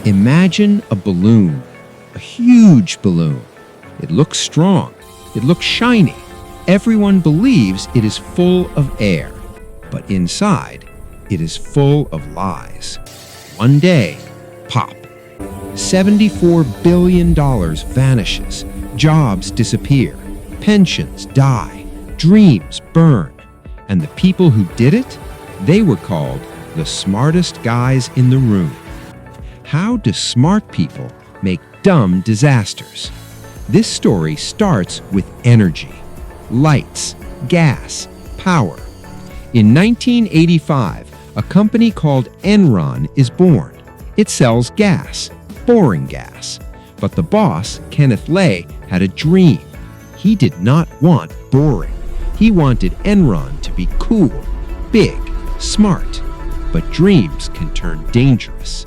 Imagine a balloon, a huge balloon. It looks strong. It looks shiny. Everyone believes it is full of air, but inside, it is full of lies. One day, pop. $74 billion vanishes. Jobs disappear. Pensions die. Dreams burn. And the people who did it? They were called the smartest guys in the room. How do smart people make dumb disasters? This story starts with energy. Lights, gas, power. In 1985, a company called Enron is born. It sells gas, boring gas. But the boss, Kenneth Lay, had a dream. He did not want boring. He wanted Enron to be cool, big, smart. But dreams can turn dangerous.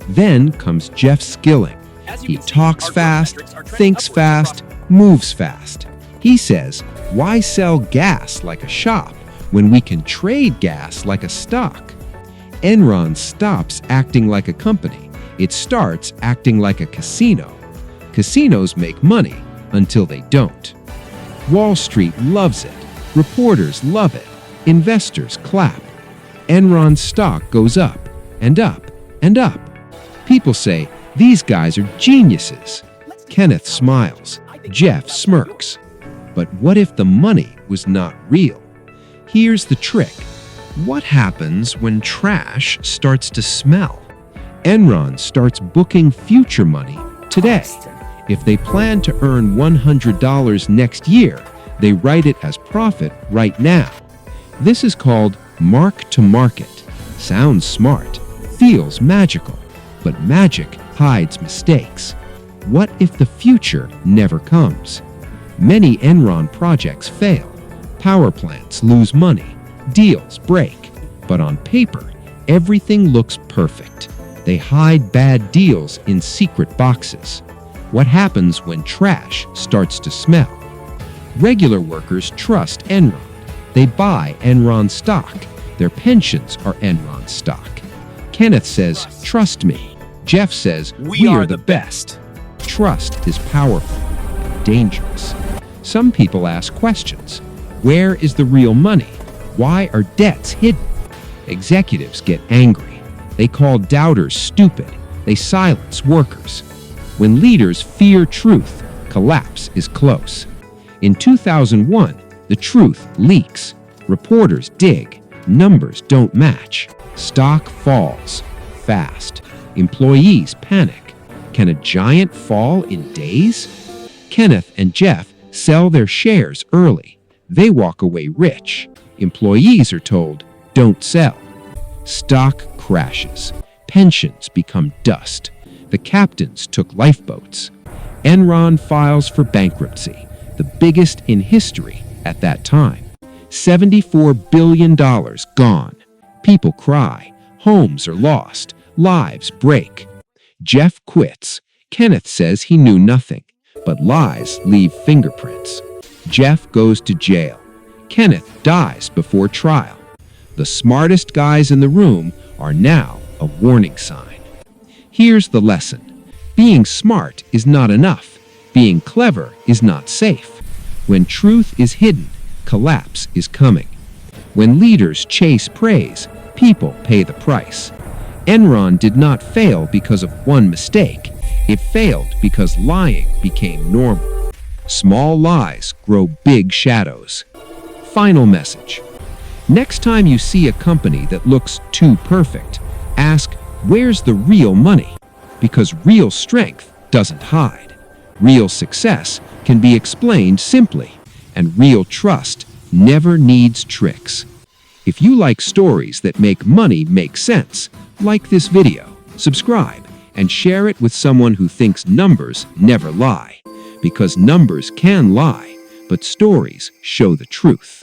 Then comes Jeff Skilling. He talks fast, thinks fast, moves fast. He says, why sell gas like a shop when we can trade gas like a stock? Enron stops acting like a company. It starts acting like a casino. Casinos make money until they don't. Wall Street loves it. Reporters love it. Investors clap. Enron's stock goes up and up and up. People say, these guys are geniuses. Kenneth smiles. Jeff smirks. But what if the money was not real? Here's the trick. What happens when trash starts to smell? Enron starts booking future money today. If they plan to earn $100 next year, they write it as profit right now. This is called mark-to-market. Sounds smart, feels magical, but magic hides mistakes. What if the future never comes? Many Enron projects fail. Power plants lose money. Deals break. But on paper, everything looks perfect. They hide bad deals in secret boxes. What happens when trash starts to smell? Regular workers trust Enron. They buy Enron stock. Their pensions are Enron stock. Kenneth says, trust me. Jeff says, we are the best. Trust is powerful and dangerous. Some people ask questions. Where is the real money? Why are debts hidden? Executives get angry. They call doubters stupid. They silence workers. When leaders fear truth, collapse is close. In 2001, the truth leaks. Reporters dig. Numbers don't match. Stock falls fast. Employees panic. Can a giant fall in days? Kenneth and Jeff sell their shares early. They walk away rich. Employees are told, don't sell. Stock crashes. Pensions become dust. The captains took lifeboats. Enron files for bankruptcy, the biggest in history at that time. $74 billion gone. People cry. Homes are lost. Lives break. Jeff quits. Kenneth says he knew nothing, but lies leave fingerprints. Jeff goes to jail. Kenneth dies before trial. The smartest guys in the room are now a warning sign. Here's the lesson. Being smart is not enough. Being clever is not safe. When truth is hidden, collapse is coming. When leaders chase praise, people pay the price. Enron did not fail because of one mistake. It failed because lying became normal. Small lies grow big shadows. Final message. Next time you see a company that looks too perfect, ask, where's the real money? Because real strength doesn't hide. Real success can be explained simply, and real trust never needs tricks. If you like stories that make money make sense, like this video, subscribe, and share it with someone who thinks numbers never lie. Because numbers can lie, but stories show the truth.